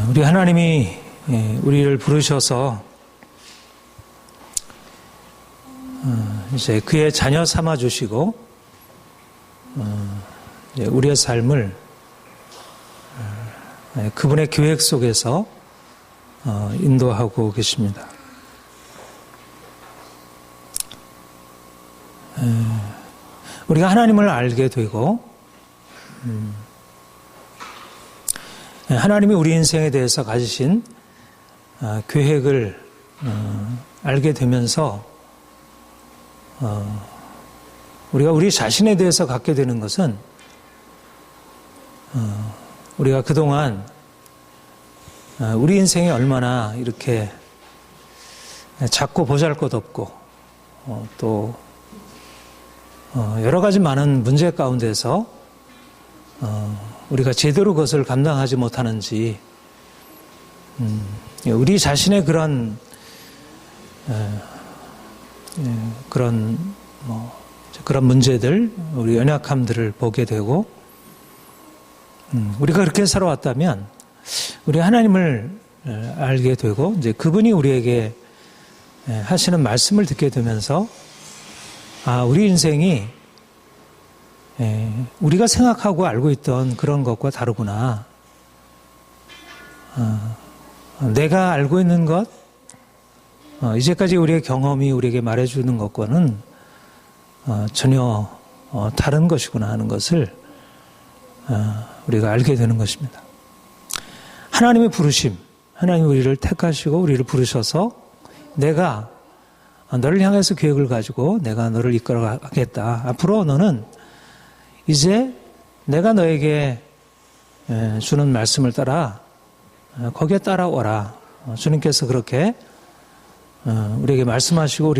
우리 하나님이 우리를 부르셔서 이제 그의 자녀 삼아 주시고 우리의 삶을 그분의 계획 속에서 인도하고 계십니다. 우리가 하나님을 알게 되고 하나님이 우리 인생에 대해서 가지신 계획을 알게 되면서 우리가 우리 자신에 대해서 갖게 되는 것은 우리가 그동안 우리 인생이 얼마나 이렇게 작고 보잘것없고 또 여러 가지 많은 문제 가운데서 우리가 제대로 그것을 감당하지 못하는지 우리 자신의 그런 문제들, 우리 연약함들을 보게 되고 우리가 그렇게 살아왔다면 우리 하나님을 알게 되고 이제 그분이 우리에게 하시는 말씀을 듣게 되면서 우리 인생이 우리가 생각하고 알고 있던 그런 것과 다르구나. 내가 알고 있는 것, 이제까지 우리의 경험이 우리에게 말해주는 것과는 전혀 다른 것이구나 하는 것을 우리가 알게 되는 것입니다. 하나님의 부르심, 하나님이 우리를 택하시고 우리를 부르셔서 내가 너를 향해서 계획을 가지고 내가 너를 이끌어가겠다. 앞으로 너는 이제 내가 너에게 주는 말씀을 따라 거기에 따라오라. 주님께서 그렇게 우리에게 말씀하시고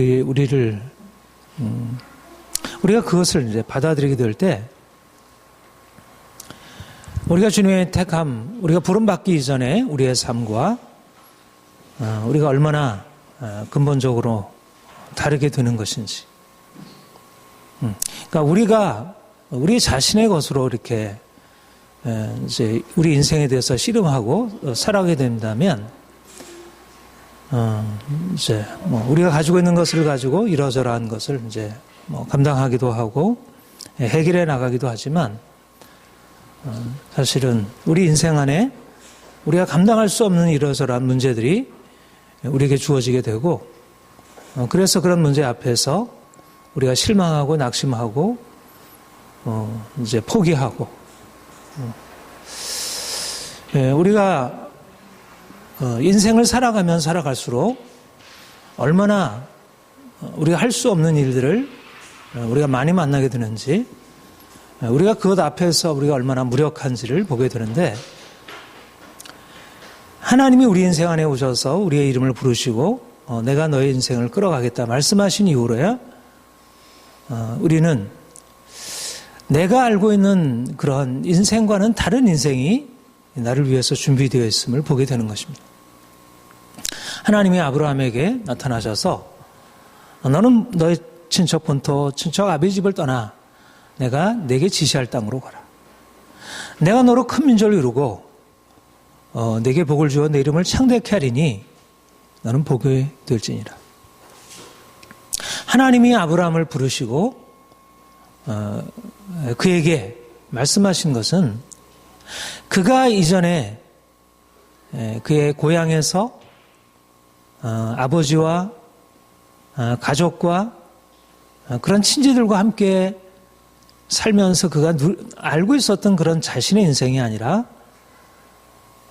우리가 그것을 이제 받아들이게 될 때 우리가 주님의 택함, 우리가 부름받기 이전에 우리의 삶과 우리가 얼마나 근본적으로 다르게 되는 것인지. 그러니까 우리가 우리 자신의 것으로 이렇게 이제 우리 인생에 대해서 씨름하고 살아가게 된다면 이제 우리가 가지고 있는 것을 가지고 이러저러한 것을 이제 감당하기도 하고 해결해 나가기도 하지만 사실은 우리 인생 안에 우리가 감당할 수 없는 이러저러한 문제들이 우리에게 주어지게 되고 그래서 그런 문제 앞에서 우리가 실망하고 낙심하고 이제 포기하고 우리가 인생을 살아가면 살아갈수록 얼마나 우리가 할 수 없는 일들을 우리가 많이 만나게 되는지 우리가 그것 앞에서 우리가 얼마나 무력한지를 보게 되는데 하나님이 우리 인생 안에 오셔서 우리의 이름을 부르시고 내가 너의 인생을 끌어가겠다 말씀하신 이후로야 우리는 내가 알고 있는 그런 인생과는 다른 인생이 나를 위해서 준비되어 있음을 보게 되는 것입니다. 하나님이 아브라함에게 나타나셔서 너는 너의 친척 본토 친척 아비 집을 떠나 내가 내게 지시할 땅으로 가라. 내가 너로 큰 민족을 이루고 내게 복을 주어 내 이름을 창대케 하리니 너는 복이 될지니라. 하나님이 아브라함을 부르시고 그에게 말씀하신 것은 그가 이전에 그의 고향에서 아버지와 가족과 그런 친지들과 함께 살면서 그가 알고 있었던 그런 자신의 인생이 아니라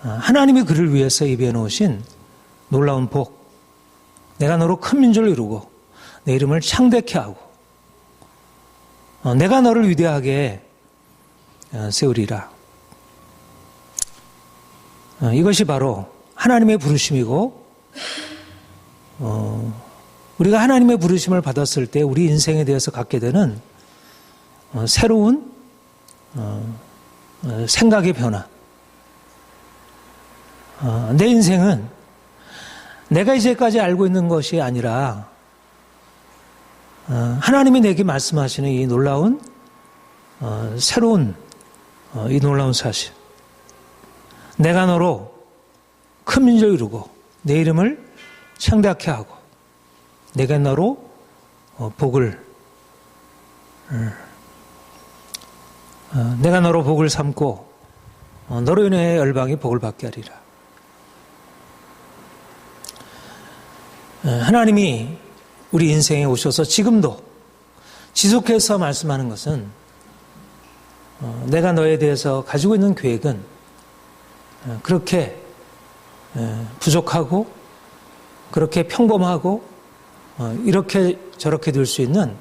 하나님이 그를 위해서 예비해 놓으신 놀라운 복, 내가 너로 큰 민족을 이루고 내 이름을 창대케 하고 내가 너를 위대하게 세우리라. 이것이 바로 하나님의 부르심이고 우리가 하나님의 부르심을 받았을 때 우리 인생에 대해서 갖게 되는 새로운 생각의 변화. 내 인생은 내가 이제까지 알고 있는 것이 아니라 하나님이 내게 말씀하시는 이 놀라운 새로운 이 놀라운 사실. 내가 너로 큰 민족을 이루고 내 이름을 창대하게 하고 내가 너로 내가 너로 복을 삼고 너로 인해 열방이 복을 받게 하리라. 하나님이 우리 인생에 오셔서 지금도 지속해서 말씀하는 것은 내가 너에 대해서 가지고 있는 계획은 그렇게 부족하고 그렇게 평범하고 이렇게 저렇게 될 수 있는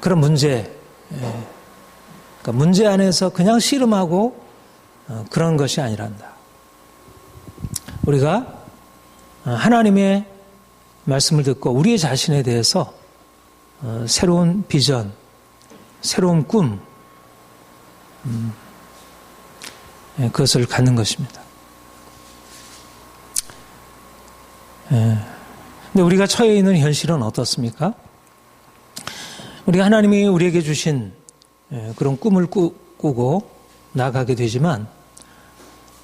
그런 문제, 그러니까 문제 안에서 그냥 씨름하고 그런 것이 아니란다. 우리가 하나님의 말씀을 듣고 우리의 자신에 대해서 새로운 비전, 새로운 꿈, 그것을 갖는 것입니다. 근데 우리가 처해 있는 현실은 어떻습니까? 우리가 하나님이 우리에게 주신 그런 꿈을 꾸고 나아가게 되지만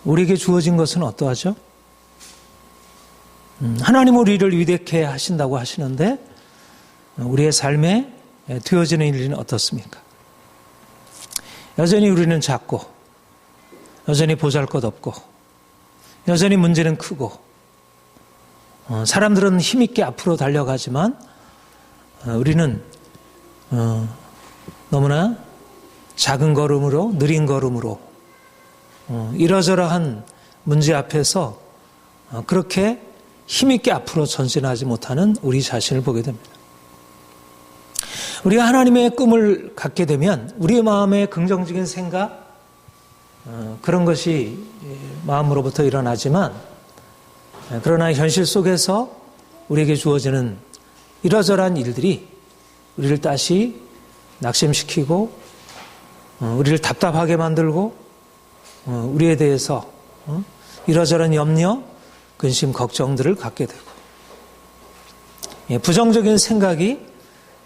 우리에게 주어진 것은 어떠하죠? 하나님 우리를 위대케 하신다고 하시는데 우리의 삶에 되어지는 일은 어떻습니까? 여전히 우리는 작고 여전히 보잘것없고 여전히 문제는 크고 사람들은 힘있게 앞으로 달려가지만 우리는 너무나 작은 걸음으로 느린 걸음으로 이러저러한 문제 앞에서 그렇게 힘있게 앞으로 전진하지 못하는 우리 자신을 보게 됩니다. 우리가 하나님의 꿈을 갖게 되면 우리의 마음에 긍정적인 생각 그런 것이 마음으로부터 일어나지만 그러나 현실 속에서 우리에게 주어지는 이러저러한 일들이 우리를 다시 낙심시키고 우리를 답답하게 만들고 우리에 대해서 이러저러한 염려, 근심, 걱정들을 갖게 되고 부정적인 생각이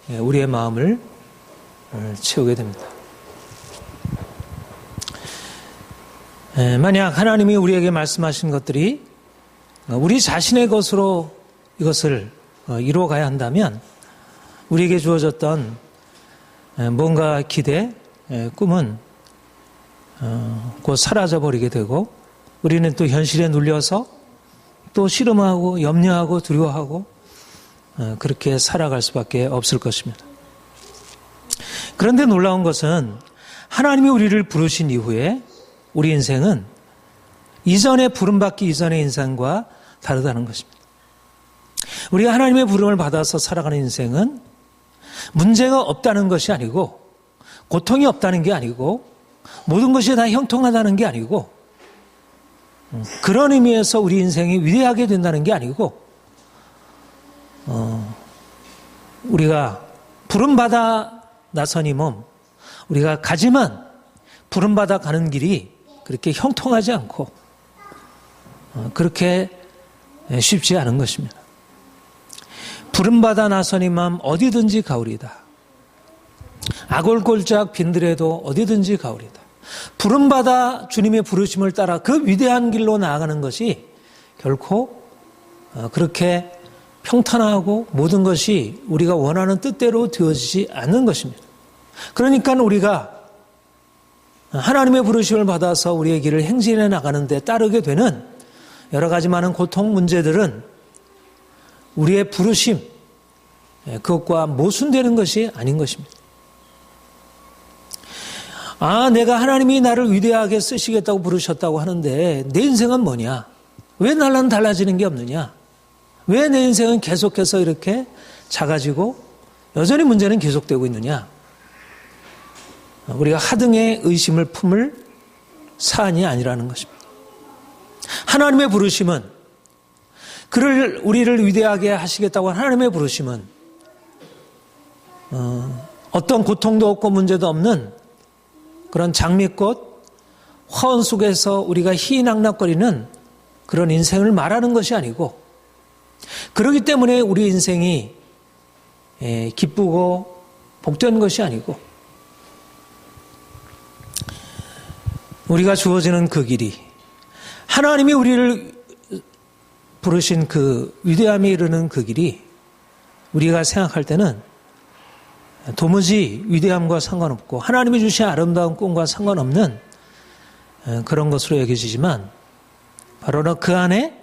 우리의 마음을 채우게 됩니다. 만약 하나님이 우리에게 말씀하신 것들이 우리 자신의 것으로 이것을 이루어가야 한다면 우리에게 주어졌던 뭔가 기대, 꿈은 곧 사라져버리게 되고 우리는 또 현실에 눌려서 또 씨름하고 염려하고 두려워하고 그렇게 살아갈 수밖에 없을 것입니다. 그런데 놀라운 것은 하나님이 우리를 부르신 이후에 우리 인생은 이전에 부름받기 이전의 인생과 다르다는 것입니다. 우리가 하나님의 부름을 받아서 살아가는 인생은 문제가 없다는 것이 아니고 고통이 없다는 게 아니고 모든 것이 다 형통하다는 게 아니고 그런 의미에서 우리 인생이 위대하게 된다는 게 아니고 우리가 부름받아 나선 이 몸 우리가 가지만 부름받아 가는 길이 그렇게 형통하지 않고 그렇게 쉽지 않은 것입니다. 부름받아 나선 이 맘 어디든지 가오리다. 아골골짝 빈들에도 어디든지 가오리다. 부름받아 주님의 부르심을 따라 그 위대한 길로 나아가는 것이 결코 그렇게 평탄하고 모든 것이 우리가 원하는 뜻대로 되어지지 않는 것입니다. 그러니까 우리가 하나님의 부르심을 받아서 우리의 길을 행진해 나가는 데 따르게 되는 여러 가지 많은 고통 문제들은 우리의 부르심 그것과 모순되는 것이 아닌 것입니다. 내가 하나님이 나를 위대하게 쓰시겠다고 부르셨다고 하는데 내 인생은 뭐냐? 왜 나랑 달라지는 게 없느냐? 왜 내 인생은 계속해서 이렇게 작아지고 여전히 문제는 계속되고 있느냐? 우리가 하등의 의심을 품을 사안이 아니라는 것입니다. 하나님의 부르심은 그를 우리를 위대하게 하시겠다고 하는 하나님의 부르심은 어떤 고통도 없고 문제도 없는 그런 장미꽃 화원 속에서 우리가 희낙낙거리는 그런 인생을 말하는 것이 아니고 그렇기 때문에 우리 인생이 기쁘고 복된 것이 아니고 우리가 주어지는 그 길이 하나님이 우리를 부르신 그 위대함에 이르는 그 길이 우리가 생각할 때는 도무지 위대함과 상관없고 하나님이 주신 아름다운 꿈과 상관없는 그런 것으로 여겨지지만 바로 그 안에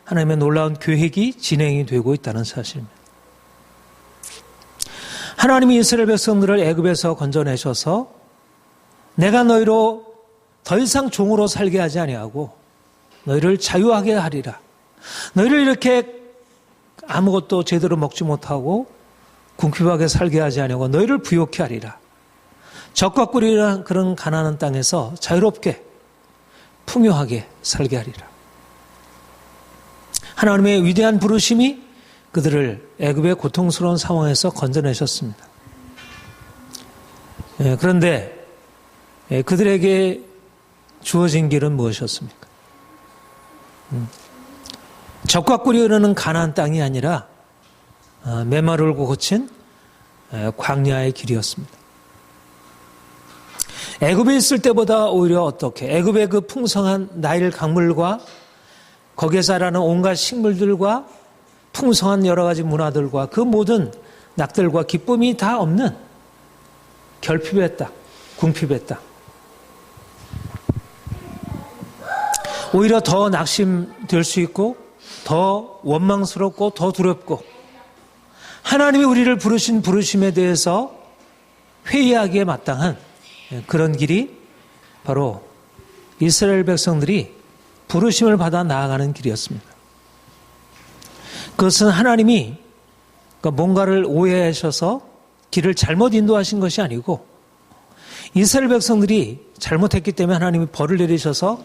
하나님의 놀라운 계획이 진행이 되고 있다는 사실입니다. 하나님이 이스라엘 백성들을 애굽에서 건져내셔서 내가 너희로 더 이상 종으로 살게 하지 아니하고 너희를 자유하게 하리라. 너희를 이렇게 아무것도 제대로 먹지 못하고 궁핍하게 살게 하지 아니하고 너희를 부욕케 하리라. 적과 꿀이라는 그런 가나안 땅에서 자유롭게 풍요하게 살게 하리라. 하나님의 위대한 부르심이 그들을 애굽의 고통스러운 상황에서 건져내셨습니다. 그런데 그들에게 주어진 길은 무엇이었습니까? 적과 꿀이 흐르는 가나안 땅이 아니라 메마르고 거친 광야의 길이었습니다. 애굽에 있을 때보다 오히려 어떻게 애굽의 그 풍성한 나일 강물과 거기에 자라는 온갖 식물들과 풍성한 여러 가지 문화들과 그 모든 낙들과 기쁨이 다 없는 결핍의 땅, 궁핍의 땅. 오히려 더 낙심될 수 있고 더 원망스럽고 더 두렵고 하나님이 우리를 부르신 부르심에 대해서 회의하기에 마땅한 그런 길이 바로 이스라엘 백성들이 부르심을 받아 나아가는 길이었습니다. 그것은 하나님이 뭔가를 오해하셔서 길을 잘못 인도하신 것이 아니고 이스라엘 백성들이 잘못했기 때문에 하나님이 벌을 내리셔서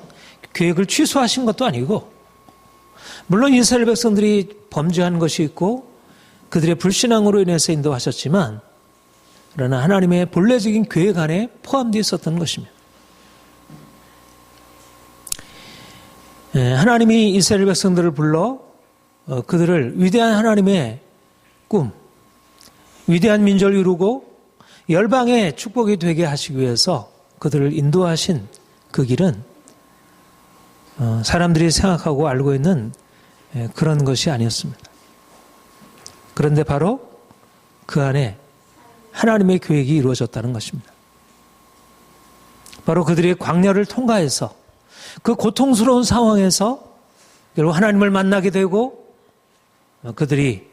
계획을 취소하신 것도 아니고 물론 이스라엘 백성들이 범죄한 것이 있고 그들의 불신앙으로 인해서 인도하셨지만 그러나 하나님의 본래적인 계획 안에 포함되어 있었던 것입니다. 하나님이 이스라엘 백성들을 불러 그들을 위대한 하나님의 꿈, 위대한 민족을 이루고 열방의 축복이 되게 하시기 위해서 그들을 인도하신 그 길은 사람들이 생각하고 알고 있는 그런 것이 아니었습니다. 그런데 바로 그 안에 하나님의 계획이 이루어졌다는 것입니다. 바로 그들이 광야를 통과해서 그 고통스러운 상황에서 결국 하나님을 만나게 되고 그들이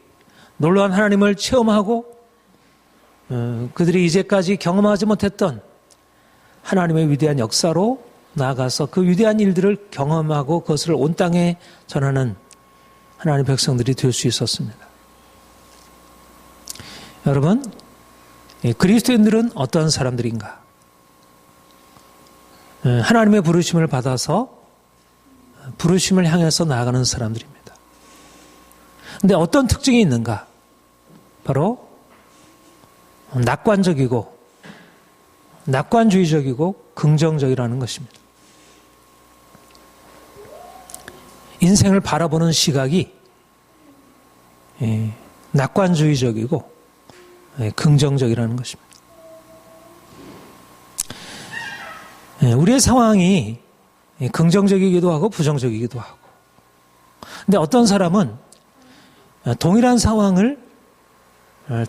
놀라운 하나님을 체험하고 그들이 이제까지 경험하지 못했던 하나님의 위대한 역사로 나아가서 그 위대한 일들을 경험하고 그것을 온 땅에 전하는 하나님의 백성들이 될 수 있었습니다. 여러분, 그리스도인들은 어떤 사람들인가? 하나님의 부르심을 받아서 부르심을 향해서 나아가는 사람들입니다. 그런데 어떤 특징이 있는가? 바로 낙관적이고 낙관주의적이고 긍정적이라는 것입니다. 인생을 바라보는 시각이 낙관주의적이고 긍정적이라는 것입니다. 우리의 상황이 긍정적이기도 하고 부정적이기도 하고 근데 어떤 사람은 동일한 상황을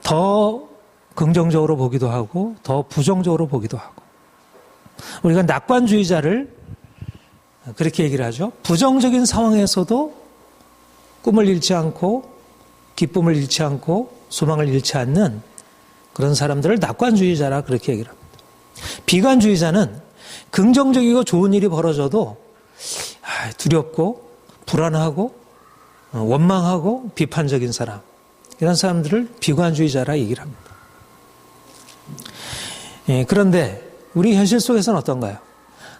더 긍정적으로 보기도 하고 더 부정적으로 보기도 하고 우리가 낙관주의자를 그렇게 얘기를 하죠. 부정적인 상황에서도 꿈을 잃지 않고 기쁨을 잃지 않고 소망을 잃지 않는 그런 사람들을 낙관주의자라 그렇게 얘기를 합니다. 비관주의자는 긍정적이고 좋은 일이 벌어져도 두렵고 불안하고 원망하고 비판적인 사람 이런 사람들을 비관주의자라 얘기를 합니다. 그런데 우리 현실 속에서는 어떤가요?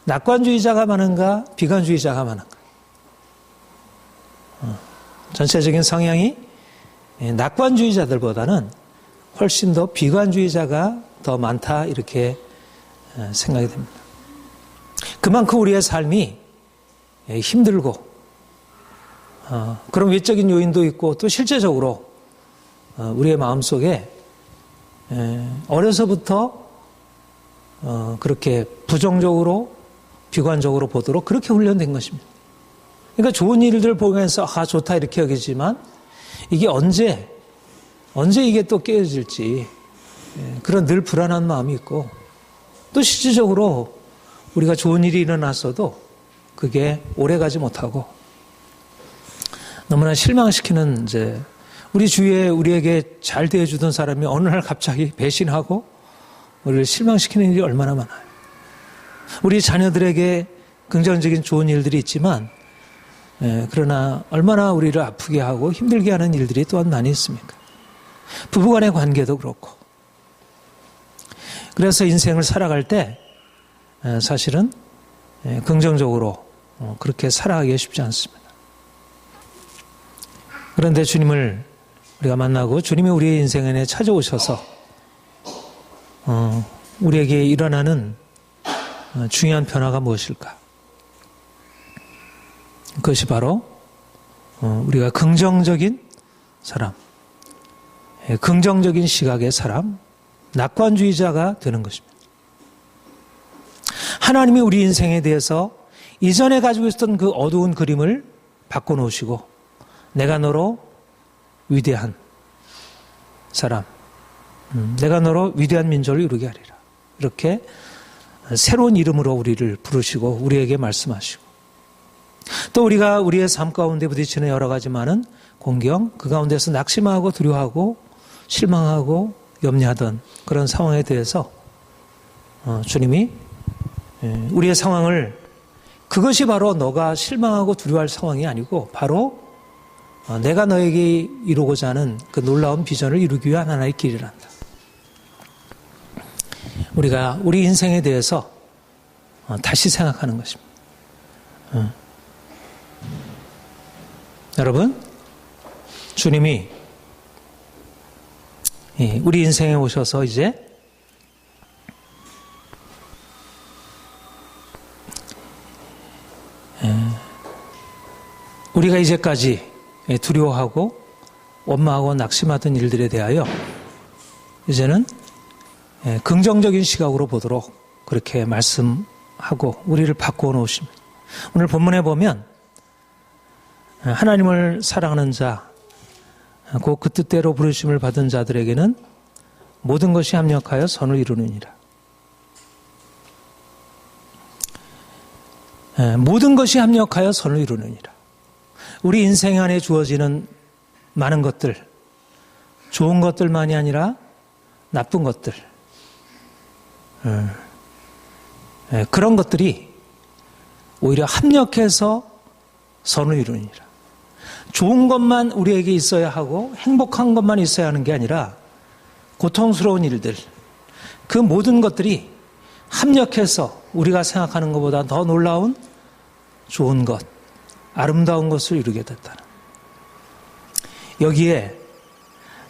낙관주의자가 많은가 비관주의자가 많은가? 전체적인 성향이 낙관주의자들보다는 훨씬 더 비관주의자가 더 많다 이렇게 생각이 됩니다. 그만큼 우리의 삶이 힘들고 그런 외적인 요인도 있고 또 실제적으로 우리의 마음속에 어려서부터 그렇게 부정적으로 비관적으로 보도록 그렇게 훈련된 것입니다. 그러니까 좋은 일들 보면서 좋다 이렇게 여기지만 이게 언제 이게 또 깨어질지 그런 늘 불안한 마음이 있고 또 실질적으로 우리가 좋은 일이 일어났어도 그게 오래가지 못하고 너무나 실망시키는 이제 우리 주위에 우리에게 잘 대해주던 사람이 어느 날 갑자기 배신하고 우리를 실망시키는 일이 얼마나 많아요. 우리 자녀들에게 긍정적인 좋은 일들이 있지만 그러나 얼마나 우리를 아프게 하고 힘들게 하는 일들이 또한 많이 있습니까? 부부간의 관계도 그렇고. 그래서 인생을 살아갈 때 사실은 긍정적으로 그렇게 살아가기가 쉽지 않습니다. 그런데 주님을 우리가 만나고 주님이 우리의 인생에 찾아오셔서 우리에게 일어나는 중요한 변화가 무엇일까? 그것이 바로 우리가 긍정적인 사람, 긍정적인 시각의 사람, 낙관주의자가 되는 것입니다. 하나님이 우리 인생에 대해서 이전에 가지고 있었던 그 어두운 그림을 바꿔놓으시고 내가 너로 위대한 사람, 내가 너로 위대한 민족을 이루게 하리라. 이렇게 새로운 이름으로 우리를 부르시고 우리에게 말씀하시고 또 우리가 우리의 삶 가운데 부딪히는 여러 가지 많은 공경, 그 가운데서 낙심하고 두려워하고 실망하고 염려하던 그런 상황에 대해서 주님이 우리의 상황을 그것이 바로 너가 실망하고 두려워할 상황이 아니고 바로 내가 너에게 이루고자 하는 그 놀라운 비전을 이루기 위한 하나의 길이란다. 우리가 우리 인생에 대해서 다시 생각하는 것입니다. 여러분, 주님이 우리 인생에 오셔서 이제 우리가 이제까지 두려워하고 원망하고 낙심하던 일들에 대하여 이제는 긍정적인 시각으로 보도록 그렇게 말씀하고 우리를 바꾸어 놓으십니다. 오늘 본문에 보면 하나님을 사랑하는 자, 곧 그 뜻대로 부르심을 받은 자들에게는 모든 것이 합력하여 선을 이루느니라. 모든 것이 합력하여 선을 이루느니라. 우리 인생 안에 주어지는 많은 것들, 좋은 것들만이 아니라 나쁜 것들, 그런 것들이 오히려 합력해서 선을 이루느니라. 좋은 것만 우리에게 있어야 하고 행복한 것만 있어야 하는 게 아니라 고통스러운 일들, 그 모든 것들이 합력해서 우리가 생각하는 것보다 더 놀라운 좋은 것, 아름다운 것을 이루게 됐다는. 여기에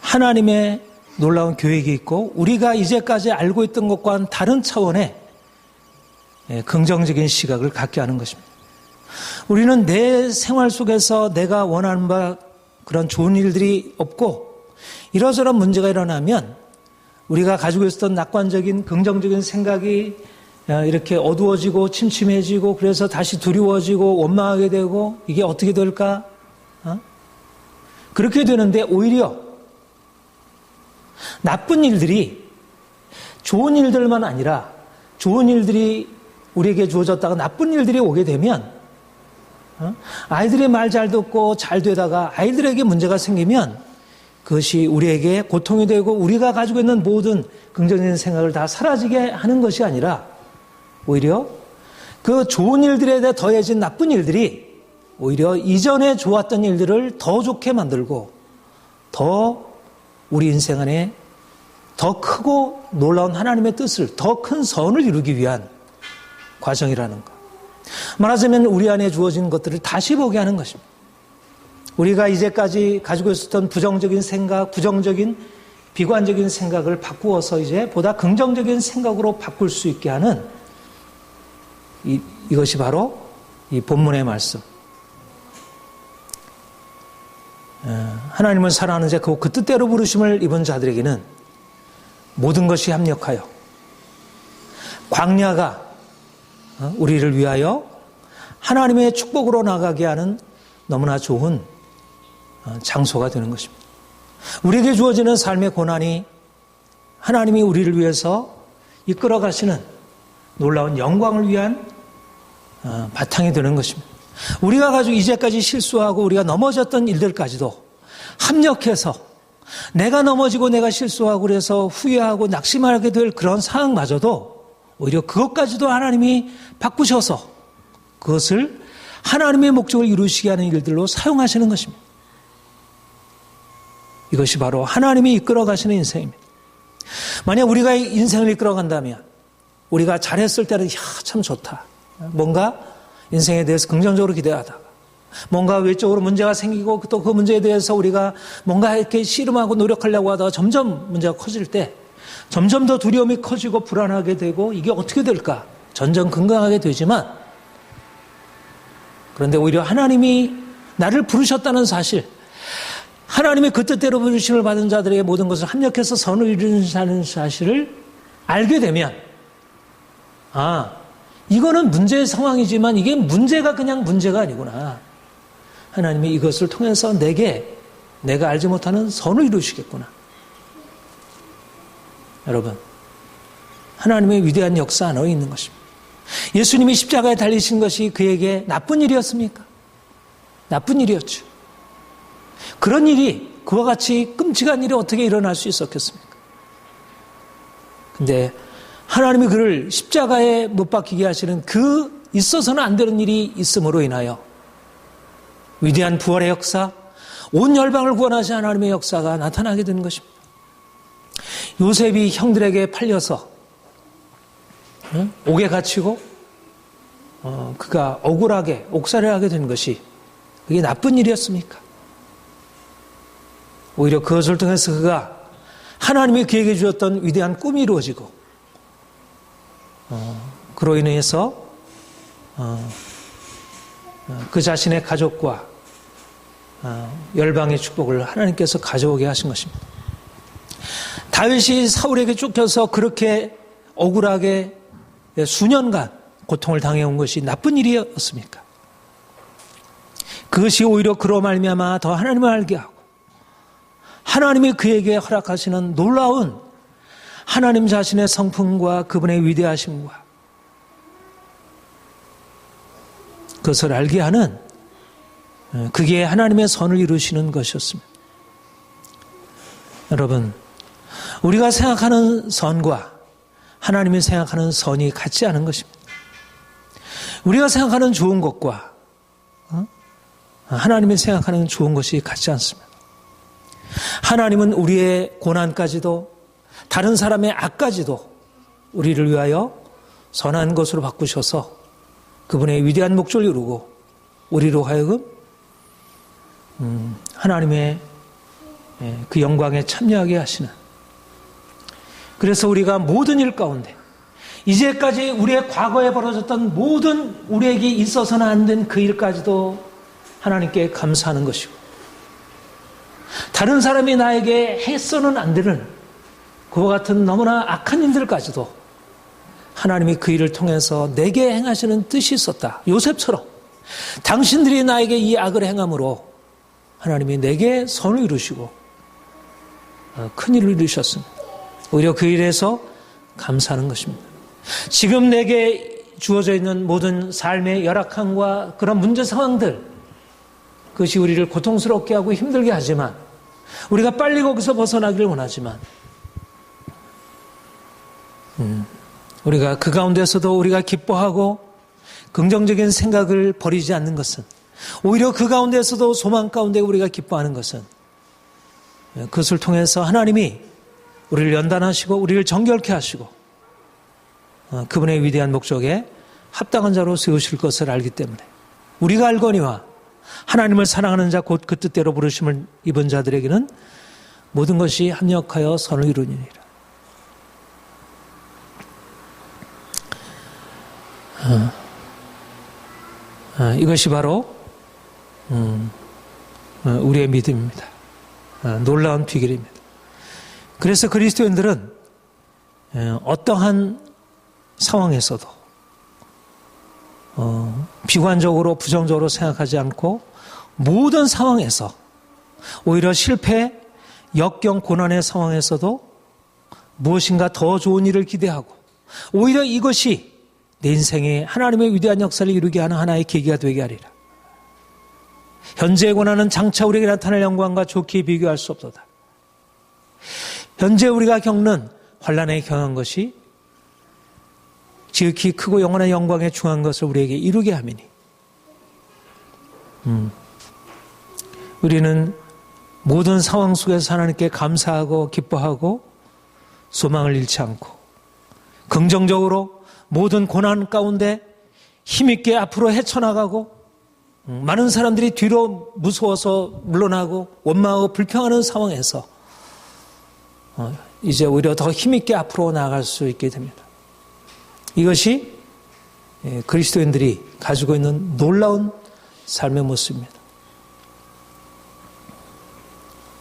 하나님의 놀라운 계획이 있고 우리가 이제까지 알고 있던 것과는 다른 차원의 긍정적인 시각을 갖게 하는 것입니다. 우리는 내 생활 속에서 내가 원하는 바 그런 좋은 일들이 없고 이러저런 문제가 일어나면 우리가 가지고 있었던 낙관적인 긍정적인 생각이 이렇게 어두워지고 침침해지고 그래서 다시 두려워지고 원망하게 되고 이게 어떻게 될까? 그렇게 되는데 오히려 나쁜 일들이 좋은 일들만 아니라 좋은 일들이 우리에게 주어졌다가 나쁜 일들이 오게 되면 아이들이 말 잘 듣고 잘 되다가 아이들에게 문제가 생기면 그것이 우리에게 고통이 되고 우리가 가지고 있는 모든 긍정적인 생각을 다 사라지게 하는 것이 아니라 오히려 그 좋은 일들에 대해 더해진 나쁜 일들이 오히려 이전에 좋았던 일들을 더 좋게 만들고 더 우리 인생 안에 더 크고 놀라운 하나님의 뜻을 더 큰 선을 이루기 위한 과정이라는 것. 말하자면 우리 안에 주어진 것들을 다시 보게 하는 것입니다. 우리가 이제까지 가지고 있었던 부정적인 생각, 부정적인 비관적인 생각을 바꾸어서 이제 보다 긍정적인 생각으로 바꿀 수 있게 하는 이것이 바로 이 본문의 말씀. 하나님을 사랑하는 자, 그 뜻대로 부르심을 입은 자들에게는 모든 것이 합력하여 광야가 우리를 위하여 하나님의 축복으로 나가게 하는 너무나 좋은 장소가 되는 것입니다. 우리에게 주어지는 삶의 고난이 하나님이 우리를 위해서 이끌어 가시는 놀라운 영광을 위한 바탕이 되는 것입니다. 우리가 가지고 이제까지 실수하고 우리가 넘어졌던 일들까지도 합력해서 내가 넘어지고 내가 실수하고 그래서 후회하고 낙심하게 될 그런 상황마저도 오히려 그것까지도 하나님이 바꾸셔서 그것을 하나님의 목적을 이루시게 하는 일들로 사용하시는 것입니다. 이것이 바로 하나님이 이끌어 가시는 인생입니다. 만약 우리가 인생을 이끌어 간다면 우리가 잘했을 때는 참 좋다. 뭔가 인생에 대해서 긍정적으로 기대하다가 뭔가 외적으로 문제가 생기고 또 그 문제에 대해서 우리가 뭔가 이렇게 씨름하고 노력하려고 하다가 점점 문제가 커질 때 점점 더 두려움이 커지고 불안하게 되고 이게 어떻게 될까? 전전긍긍하게 되지만 그런데 오히려 하나님이 나를 부르셨다는 사실, 하나님의 그 뜻대로 부르심을 받은 자들에게 모든 것을 합력해서 선을 이루는 사실을 알게 되면 이거는 문제의 상황이지만 이게 문제가 그냥 문제가 아니구나. 하나님이 이것을 통해서 내가 알지 못하는 선을 이루시겠구나. 여러분, 하나님의 위대한 역사 안에 있는 것입니다. 예수님이 십자가에 달리신 것이 그에게 나쁜 일이었습니까? 나쁜 일이었죠. 그런 일이 그와 같이 끔찍한 일이 어떻게 일어날 수 있었겠습니까? 근데 하나님이 그를 십자가에 못 박히게 하시는 그 있어서는 안 되는 일이 있음으로 인하여 위대한 부활의 역사, 온 열방을 구원하신 하나님의 역사가 나타나게 되는 것입니다. 요셉이 형들에게 팔려서 옥에 갇히고 그가 억울하게 옥살이를 하게 된 것이 그게 나쁜 일이었습니까? 오히려 그것을 통해서 그가 하나님이 그에게 주었던 위대한 꿈이 이루어지고 그로 인해서 그 자신의 가족과 열방의 축복을 하나님께서 가져오게 하신 것입니다. 다윗이 사울에게 쫓겨서 그렇게 억울하게 수년간 고통을 당해온 것이 나쁜 일이었습니까? 그것이 오히려 그로 말미암아 더 하나님을 알게 하고 하나님이 그에게 허락하시는 놀라운 하나님 자신의 성품과 그분의 위대하심과 그것을 알게 하는 그게 하나님의 선을 이루시는 것이었습니다. 여러분, 우리가 생각하는 선과 하나님이 생각하는 선이 같지 않은 것입니다. 우리가 생각하는 좋은 것과 하나님이 생각하는 좋은 것이 같지 않습니다. 하나님은 우리의 고난까지도 다른 사람의 악까지도 우리를 위하여 선한 것으로 바꾸셔서 그분의 위대한 목적을 이루고 우리로 하여금 하나님의 그 영광에 참여하게 하시는, 그래서 우리가 모든 일 가운데 이제까지 우리의 과거에 벌어졌던 모든 우리에게 있어서는 안 된 그 일까지도 하나님께 감사하는 것이고 다른 사람이 나에게 해서는 안 되는 그와 같은 너무나 악한 일들까지도 하나님이 그 일을 통해서 내게 행하시는 뜻이 있었다. 요셉처럼 당신들이 나에게 이 악을 행함으로 하나님이 내게 선을 이루시고 큰 일을 이루셨습니다. 오히려 그 일에서 감사하는 것입니다. 지금 내게 주어져 있는 모든 삶의 열악함과 그런 문제 상황들, 그것이 우리를 고통스럽게 하고 힘들게 하지만 우리가 빨리 거기서 벗어나기를 원하지만 우리가 그 가운데서도 우리가 기뻐하고 긍정적인 생각을 버리지 않는 것은, 오히려 그 가운데서도 소망 가운데 우리가 기뻐하는 것은 그것을 통해서 하나님이 우리를 연단하시고 우리를 정결케 하시고 그분의 위대한 목적에 합당한 자로 세우실 것을 알기 때문에 우리가 알거니와 하나님을 사랑하는 자 곧 그 뜻대로 부르심을 입은 자들에게는 모든 것이 합력하여 선을 이루니라. 이것이 바로 우리의 믿음입니다. 놀라운 비결입니다. 그래서 그리스도인들은 어떠한 상황에서도 비관적으로 부정적으로 생각하지 않고 모든 상황에서 오히려 실패, 역경, 고난의 상황에서도 무엇인가 더 좋은 일을 기대하고 오히려 이것이 내 인생에 하나님의 위대한 역사를 이루게 하는 하나의 계기가 되게 하리라. 현재의 고난은 장차 우리에게 나타날 영광과 좋게 비교할 수 없도다. 현재 우리가 겪는 환난에 경한 것이 지극히 크고 영원한 영광에 중한 것을 우리에게 이루게 함이니 우리는 모든 상황 속에서 하나님께 감사하고 기뻐하고 소망을 잃지 않고 긍정적으로 모든 고난 가운데 힘있게 앞으로 헤쳐나가고 많은 사람들이 뒤로 무서워서 물러나고 원망하고 불평하는 상황에서 이제 오히려 더 힘있게 앞으로 나아갈 수 있게 됩니다. 이것이 그리스도인들이 가지고 있는 놀라운 삶의 모습입니다.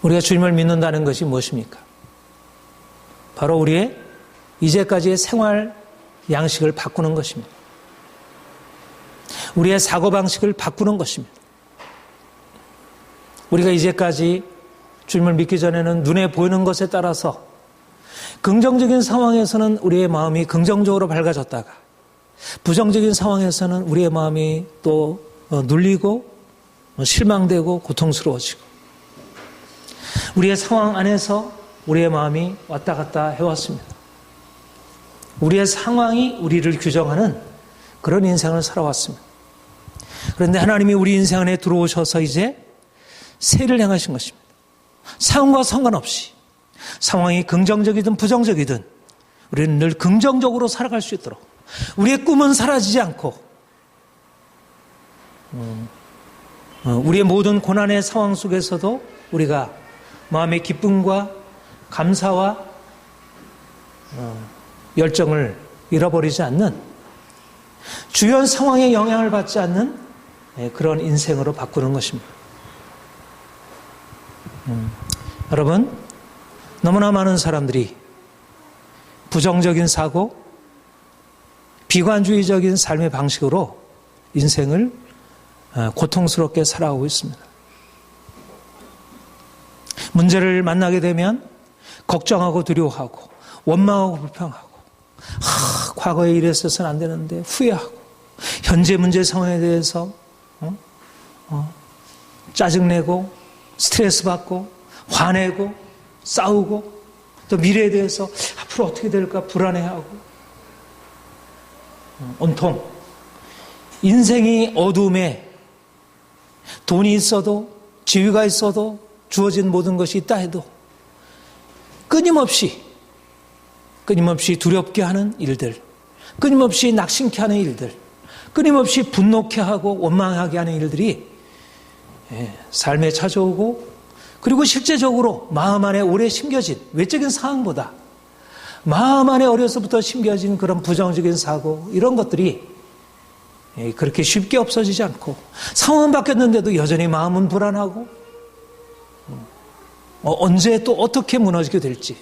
우리가 주님을 믿는다는 것이 무엇입니까? 바로 우리의 이제까지의 생활 양식을 바꾸는 것입니다. 우리의 사고방식을 바꾸는 것입니다. 우리가 이제까지 주님을 믿기 전에는 눈에 보이는 것에 따라서 긍정적인 상황에서는 우리의 마음이 긍정적으로 밝아졌다가 부정적인 상황에서는 우리의 마음이 또 눌리고 실망되고 고통스러워지고 우리의 상황 안에서 우리의 마음이 왔다 갔다 해왔습니다. 우리의 상황이 우리를 규정하는 그런 인생을 살아왔습니다. 그런데 하나님이 우리 인생 안에 들어오셔서 이제 세를 행하신 것입니다. 상황과 상관없이 상황이 긍정적이든 부정적이든 우리는 늘 긍정적으로 살아갈 수 있도록 우리의 꿈은 사라지지 않고 우리의 모든 고난의 상황 속에서도 우리가 마음의 기쁨과 감사와 열정을 잃어버리지 않는 주변 상황에 영향을 받지 않는 그런 인생으로 바꾸는 것입니다. 여러분, 너무나 많은 사람들이 부정적인 사고, 비관주의적인 삶의 방식으로 인생을 고통스럽게 살아가고 있습니다. 문제를 만나게 되면 걱정하고 두려워하고 원망하고 불평하고 과거에 이랬어서는 안 되는데 후회하고 현재 문제 상황에 대해서 짜증내고 스트레스 받고 화내고 싸우고 또 미래에 대해서 앞으로 어떻게 될까 불안해하고 온통 인생이 어두움에 돈이 있어도 지위가 있어도 주어진 모든 것이 있다 해도 끊임없이 두렵게 하는 일들, 끊임없이 낙심케 하는 일들, 끊임없이 분노케 하고 원망하게 하는 일들이 삶에 찾아오고 그리고 실제적으로 마음 안에 오래 심겨진 외적인 상황보다 마음 안에 어려서부터 심겨진 그런 부정적인 사고 이런 것들이 그렇게 쉽게 없어지지 않고 상황은 바뀌었는데도 여전히 마음은 불안하고 언제 또 어떻게 무너지게 될지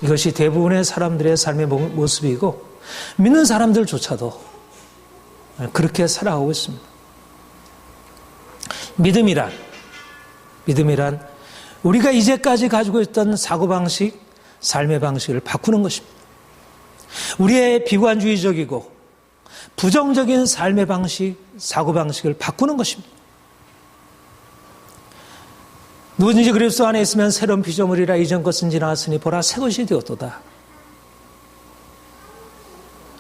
이것이 대부분의 사람들의 삶의 모습이고 믿는 사람들조차도 그렇게 살아가고 있습니다. 믿음이란 우리가 이제까지 가지고 있던 사고방식, 삶의 방식을 바꾸는 것입니다. 우리의 비관주의적이고 부정적인 삶의 방식, 사고방식을 바꾸는 것입니다. 누구든지 그리스도 안에 있으면 새로운 피조물이라 이전 것은 지나갔으니 보라 새 것이 되었도다.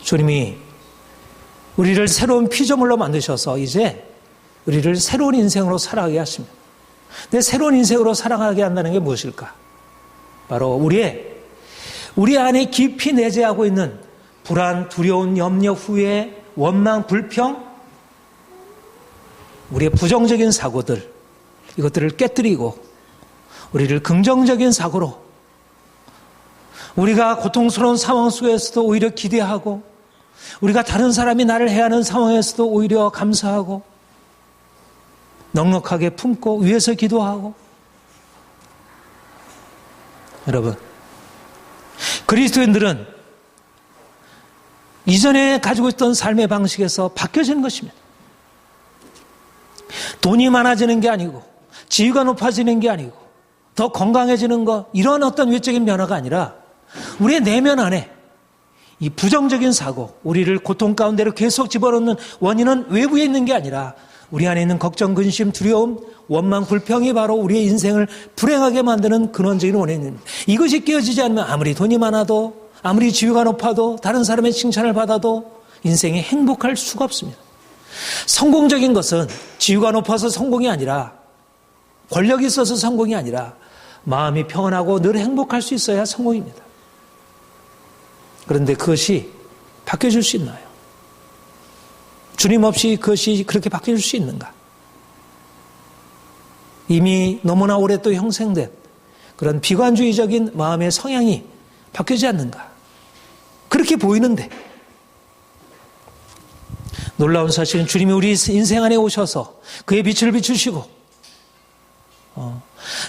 주님이 우리를 새로운 피조물로 만드셔서 이제 우리를 새로운 인생으로 살아가게 하십니다. 근데 새로운 인생으로 살아가게 한다는 게 무엇일까? 바로 우리 안에 깊이 내재하고 있는 불안, 두려움, 염려, 후회, 원망, 불평, 우리의 부정적인 사고들 이것들을 깨뜨리고 우리를 긍정적인 사고로 우리가 고통스러운 상황 속에서도 오히려 기대하고 우리가 다른 사람이 나를 해하는 상황에서도 오히려 감사하고 넉넉하게 품고 위에서 기도하고 여러분, 그리스도인들은 이전에 가지고 있던 삶의 방식에서 바뀌어지는 것입니다. 돈이 많아지는 게 아니고, 지위가 높아지는 게 아니고, 더 건강해지는 것, 이런 어떤 외적인 변화가 아니라 우리의 내면 안에 이 부정적인 사고, 우리를 고통 가운데로 계속 집어넣는 원인은 외부에 있는 게 아니라 우리 안에 있는 걱정, 근심, 두려움, 원망, 불평이 바로 우리의 인생을 불행하게 만드는 근원적인 원인입니다. 이것이 깨어지지 않으면 아무리 돈이 많아도, 아무리 지위가 높아도, 다른 사람의 칭찬을 받아도 인생에 행복할 수가 없습니다. 성공적인 것은 지위가 높아서 성공이 아니라, 권력이 있어서 성공이 아니라 마음이 평안하고 늘 행복할 수 있어야 성공입니다. 그런데 그것이 바뀌어질 수 있나요? 주님 없이 그것이 그렇게 바뀌어질 수 있는가? 이미 너무나 오래 또 형성된 그런 비관주의적인 마음의 성향이 바뀌지 않는가? 그렇게 보이는데, 놀라운 사실은 주님이 우리 인생 안에 오셔서 그의 빛을 비추시고,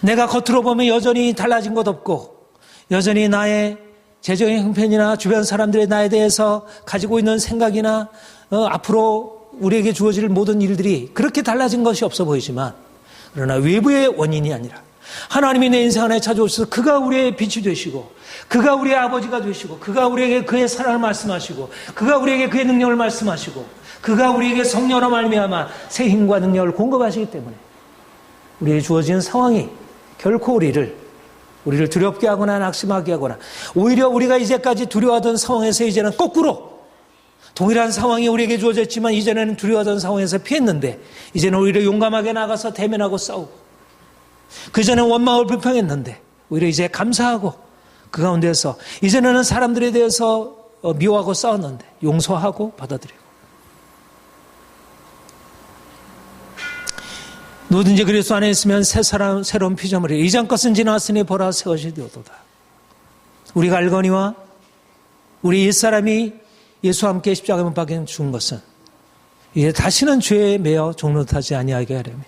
내가 겉으로 보면 여전히 달라진 것 없고, 여전히 나의 재정의 형편이나 주변 사람들의 나에 대해서 가지고 있는 생각이나 앞으로 우리에게 주어질 모든 일들이 그렇게 달라진 것이 없어 보이지만, 그러나 외부의 원인이 아니라 하나님이 내 인생 안에 찾아오셔서 그가 우리의 빛이 되시고, 그가 우리의 아버지가 되시고, 그가 우리에게 그의 사랑을 말씀하시고, 그가 우리에게 그의 능력을 말씀하시고, 그가 우리에게 성령으로 말미암아 새 힘과 능력을 공급하시기 때문에 우리에게 주어진 상황이 결코 우리를 두렵게 하거나 낙심하게 하거나, 오히려 우리가 이제까지 두려워하던 상황에서 이제는 거꾸로 동일한 상황이 우리에게 주어졌지만 이전에는 두려워하던 상황에서 피했는데 이제는 오히려 용감하게 나가서 대면하고 싸우고, 그전에 원망을 불평했는데 오히려 이제 감사하고, 그 가운데서 이전에는 사람들에 대해서 미워하고 싸웠는데 용서하고 받아들이고, 누구든지 그리스도 안에 있으면 새로운 피조물이라. 이전 것은 지나왔으니 보라 새 것이 되었도다. 우리가 알거니와 우리 옛사람이 예수와 함께 십자가에 못 박혀 죽은 것은 이제 다시는 죄에 매여 종노릇하지 아니하게 하려면,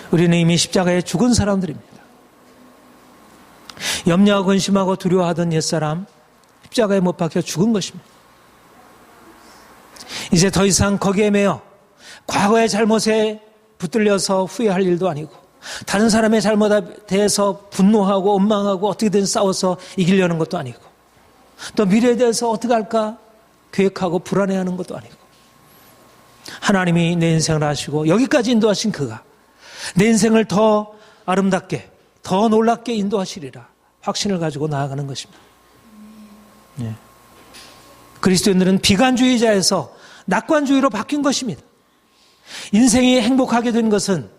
우리는 이미 십자가에 죽은 사람들입니다. 염려하고 근심하고 두려워하던 옛사람, 십자가에 못 박혀 죽은 것입니다. 이제 더 이상 거기에 매여 과거의 잘못에 붙들려서 후회할 일도 아니고, 다른 사람의 잘못에 대해서 분노하고 원망하고 어떻게든 싸워서 이기려는 것도 아니고, 또 미래에 대해서 어떻게 할까 계획하고 불안해하는 것도 아니고, 하나님이 내 인생을 하시고 여기까지 인도하신 그가 내 인생을 더 아름답게, 더 놀랍게 인도하시리라 확신을 가지고 나아가는 것입니다. 네. 그리스도인들은 비관주의자에서 낙관주의로 바뀐 것입니다. 인생이 행복하게 된 것은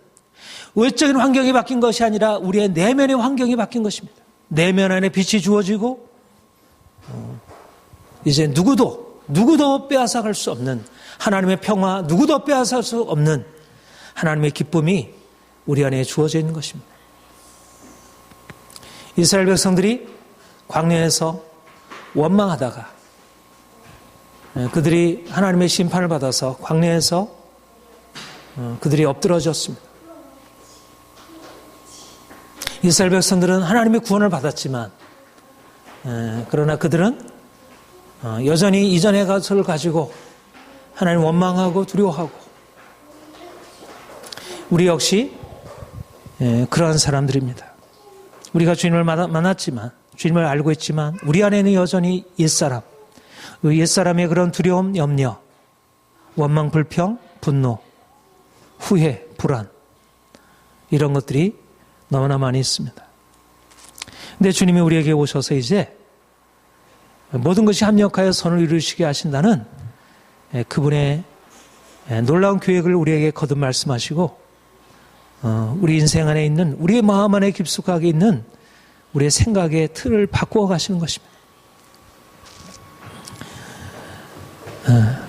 외적인 환경이 바뀐 것이 아니라 우리의 내면의 환경이 바뀐 것입니다. 내면 안에 빛이 주어지고, 이제 누구도 빼앗아갈 수 없는 하나님의 평화, 누구도 빼앗아갈 수 없는 하나님의 기쁨이 우리 안에 주어져 있는 것입니다. 이스라엘 백성들이 광야에서 원망하다가 그들이 하나님의 심판을 받아서 광야에서 그들이 엎드러졌습니다. 이스라엘 백성들은 하나님의 구원을 받았지만, 그러나 그들은 여전히 이전의 것을 가지고 하나님 원망하고 두려워하고, 우리 역시 그러한 사람들입니다. 우리가 주님을 만났지만, 주님을 알고 있지만 우리 안에는 여전히 옛사람의 그런 두려움, 염려, 원망, 불평, 분노, 후회, 불안, 이런 것들이 너무나 많이 있습니다. 근데 주님이 우리에게 오셔서 이제 모든 것이 합력하여 선을 이루시게 하신다는 그분의 놀라운 계획을 우리에게 거듭 말씀하시고, 우리 인생 안에 있는, 우리의 마음 안에 깊숙하게 있는 우리의 생각의 틀을 바꾸어 가시는 것입니다.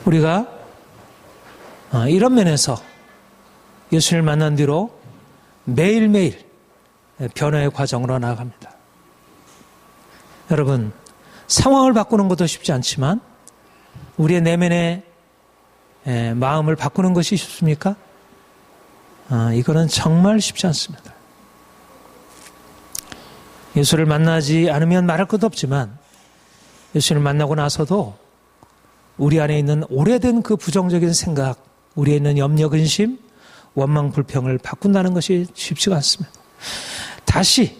우리가 이런 면에서 예수를 만난 뒤로 매일매일 변화의 과정으로 나아갑니다. 여러분, 상황을 바꾸는 것도 쉽지 않지만 우리의 내면의 마음을 바꾸는 것이 쉽습니까? 이거는 정말 쉽지 않습니다. 예수를 만나지 않으면 말할 것도 없지만 예수를 만나고 나서도 우리 안에 있는 오래된 그 부정적인 생각, 우리에 있는 염려, 근심, 원망, 불평을 바꾼다는 것이 쉽지가 않습니다. 다시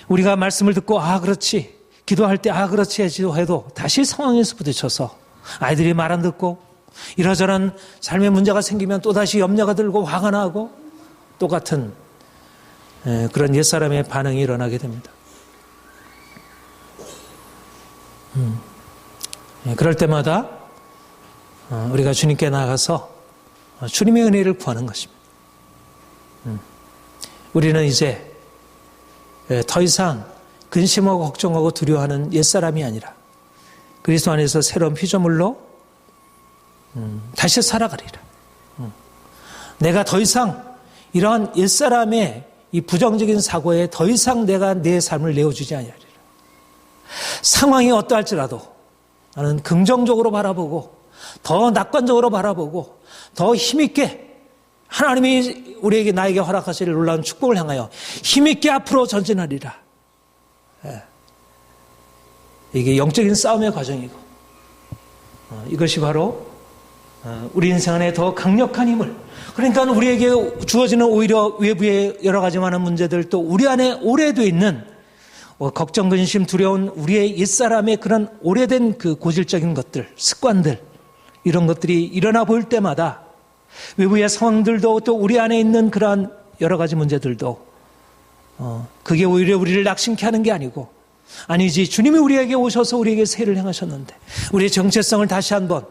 우리가 말씀을 듣고 그렇지, 기도할 때 그렇지 해도 다시 상황에서 부딪혀서 아이들이 말 안 듣고 이러저런 삶의 문제가 생기면 또다시 염려가 들고 화가 나고 똑같은 그런 옛사람의 반응이 일어나게 됩니다. 그럴 때마다 우리가 주님께 나가서 주님의 은혜를 구하는 것입니다. 우리는 이제 더 이상 근심하고 걱정하고 두려워하는 옛사람이 아니라 그리스도 안에서 새로운 피조물로 다시 살아가리라. 내가 더 이상 이러한 옛사람의 이 부정적인 사고에 더 이상 내가 내 삶을 내어주지 아니하리라. 상황이 어떠할지라도 나는 긍정적으로 바라보고 더 낙관적으로 바라보고 더 힘있게 하나님이 우리에게 나에게 허락하실 놀라운 축복을 향하여 힘있게 앞으로 전진하리라. 이게 영적인 싸움의 과정이고 이것이 바로 우리 인생 안에 더 강력한 힘을, 그러니까 우리에게 주어지는 오히려 외부의 여러 가지 많은 문제들, 또 우리 안에 오래돼 있는 걱정, 근심, 두려운 우리의 옛사람의 그런 오래된 그 고질적인 것들, 습관들, 이런 것들이 일어나 보일 때마다 외부의 상황들도 또 우리 안에 있는 그러한 여러 가지 문제들도 그게 오히려 우리를 낙심케 하는 게 아니지, 주님이 우리에게 오셔서 우리에게 세를 행하셨는데 우리의 정체성을 다시 한번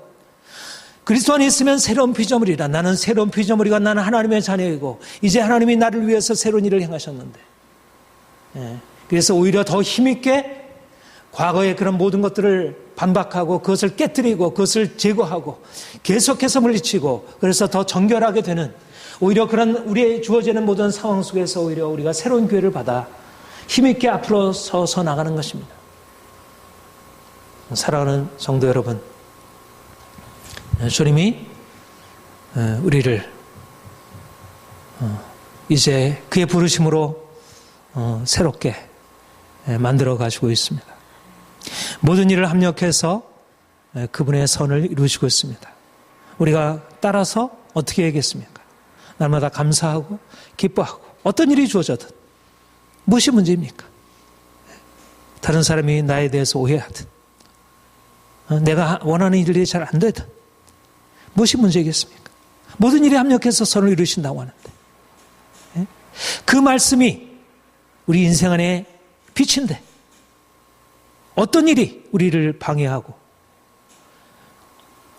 그리스도 안에 있으면 새로운 피조물이라. 나는 새로운 피조물이고 나는 하나님의 자녀이고 이제 하나님이 나를 위해서 새로운 일을 행하셨는데, 그래서 오히려 더 힘있게 과거의 그런 모든 것들을 반박하고 그것을 깨뜨리고 그것을 제거하고 계속해서 물리치고, 그래서 더 정결하게 되는, 오히려 그런 우리의 주어지는 모든 상황 속에서 오히려 우리가 새로운 기회를 받아 힘있게 앞으로 서서 나가는 것입니다. 사랑하는 성도 여러분, 주님이 우리를 이제 그의 부르심으로 새롭게 만들어 가시고 있습니다. 모든 일을 합력해서 그분의 선을 이루시고 있습니다. 우리가 따라서 어떻게 하겠습니까? 날마다 감사하고 기뻐하고 어떤 일이 주어져든 무엇이 문제입니까? 다른 사람이 나에 대해서 오해하든 내가 원하는 일이 잘 안 되든 무엇이 문제겠습니까? 모든 일이 합력해서 선을 이루신다고 하는데 그 말씀이 우리 인생 안에 빛인데 어떤 일이 우리를 방해하고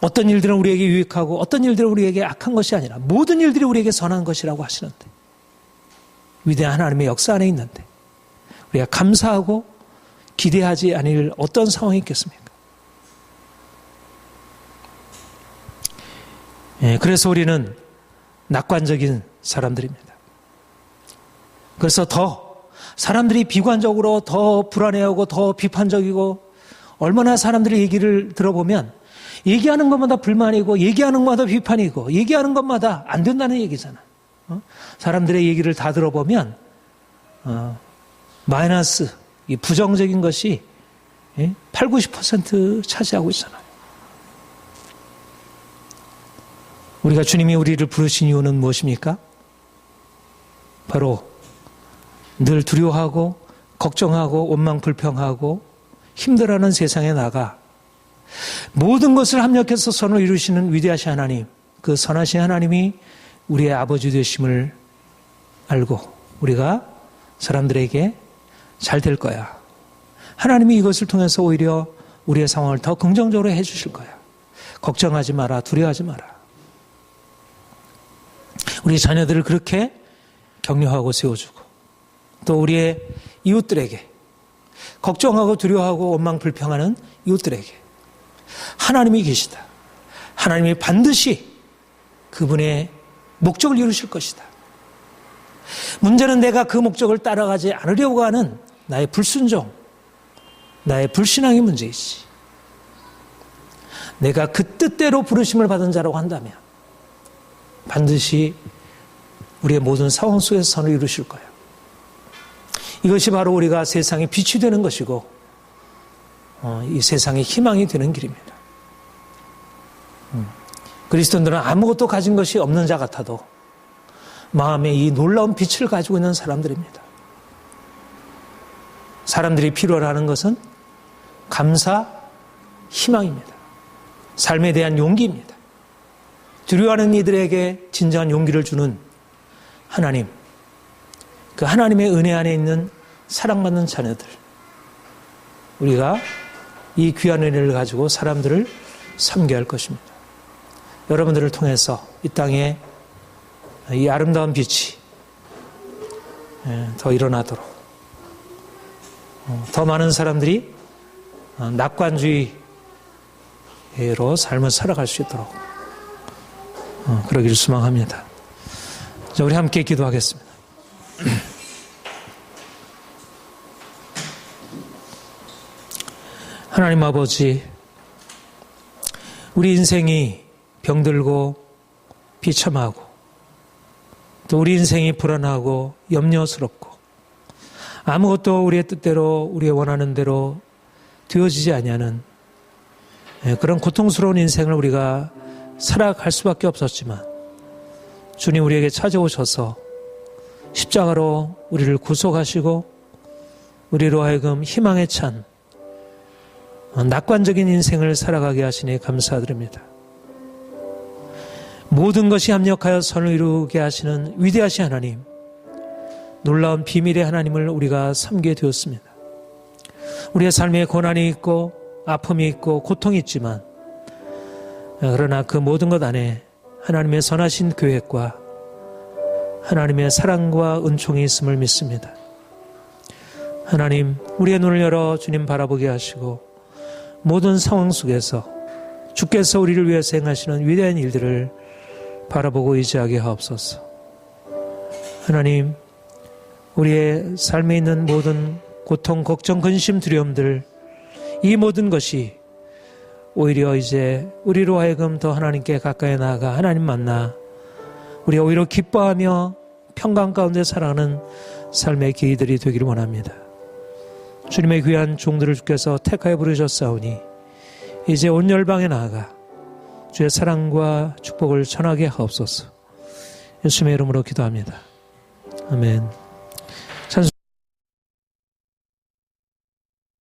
어떤 일들은 우리에게 유익하고 어떤 일들은 우리에게 악한 것이 아니라 모든 일들이 우리에게 선한 것이라고 하시는데, 위대한 하나님의 역사 안에 있는데 우리가 감사하고 기대하지 않을 어떤 상황이 있겠습니까? 그래서 우리는 낙관적인 사람들입니다. 그래서 더 사람들이 비관적으로 더 불안해하고 더 비판적이고, 얼마나 사람들의 얘기를 들어보면 얘기하는 것마다 불만이고 얘기하는 것마다 비판이고 얘기하는 것마다 안 된다는 얘기잖아. 사람들의 얘기를 다 들어보면 마이너스, 이 부정적인 것이 80-90% 차지하고 있잖아요. 우리가 주님이 우리를 부르신 이유는 무엇입니까? 바로 늘 두려워하고 걱정하고 원망 불평하고 힘들어하는 세상에 나가 모든 것을 합력해서 선을 이루시는 위대하신 하나님, 그 선하신 하나님이 우리의 아버지 되심을 알고 우리가 사람들에게 잘 될 거야. 하나님이 이것을 통해서 오히려 우리의 상황을 더 긍정적으로 해 주실 거야. 걱정하지 마라, 두려워하지 마라. 우리 자녀들을 그렇게 격려하고 세워주고, 또 우리의 이웃들에게, 걱정하고 두려워하고 원망 불평하는 이웃들에게 하나님이 계시다. 하나님이 반드시 그분의 목적을 이루실 것이다. 문제는 내가 그 목적을 따라가지 않으려고 하는 나의 불순종, 나의 불신앙의 문제이지. 내가 그 뜻대로 부르심을 받은 자라고 한다면 반드시 우리의 모든 상황 속에서 선을 이루실 거예요. 이것이 바로 우리가 세상의 빛이 되는 것이고 이 세상의 희망이 되는 길입니다. 그리스도인들은 아무것도 가진 것이 없는 자 같아도 마음에 이 놀라운 빛을 가지고 있는 사람들입니다. 사람들이 필요로 하는 것은 감사, 희망입니다. 삶에 대한 용기입니다. 두려워하는 이들에게 진정한 용기를 주는 하나님, 그 하나님의 은혜 안에 있는 사랑받는 자녀들, 우리가 이 귀한 은혜를 가지고 사람들을 섬겨야 할 것입니다. 여러분들을 통해서 이 땅에 이 아름다운 빛이 더 일어나도록, 더 많은 사람들이 낙관주의로 삶을 살아갈 수 있도록 그러기를 소망합니다. 자, 우리 함께 기도하겠습니다. 하나님 아버지, 우리 인생이 병들고 비참하고 또 우리 인생이 불안하고 염려스럽고 아무것도 우리의 뜻대로 우리의 원하는 대로 되어지지 아니하는 그런 고통스러운 인생을 우리가 살아갈 수밖에 없었지만 주님 우리에게 찾아오셔서 십자가로 우리를 구속하시고 우리로 하여금 희망에 찬 낙관적인 인생을 살아가게 하시니 감사드립니다. 모든 것이 합력하여 선을 이루게 하시는 위대하신 하나님, 놀라운 비밀의 하나님을 우리가 섬기게 되었습니다. 우리의 삶에 고난이 있고 아픔이 있고 고통이 있지만 그러나 그 모든 것 안에 하나님의 선하신 계획과 하나님의 사랑과 은총이 있음을 믿습니다. 하나님, 우리의 눈을 열어 주님 바라보게 하시고 모든 상황 속에서 주께서 우리를 위해서 행하시는 위대한 일들을 바라보고 의지하게 하옵소서. 하나님, 우리의 삶에 있는 모든 고통, 걱정, 근심, 두려움들, 이 모든 것이 오히려 이제 우리로 하여금 더 하나님께 가까이 나아가 하나님 만나 우리가 오히려 기뻐하며 평강 가운데 살아가는 삶의 기회들이 되기를 원합니다. 주님의 귀한 종들을 주께서 택하여 부르셨사오니 이제 온 열방에 나아가 주의 사랑과 축복을 전하게 하옵소서. 예수님의 이름으로 기도합니다. 아멘.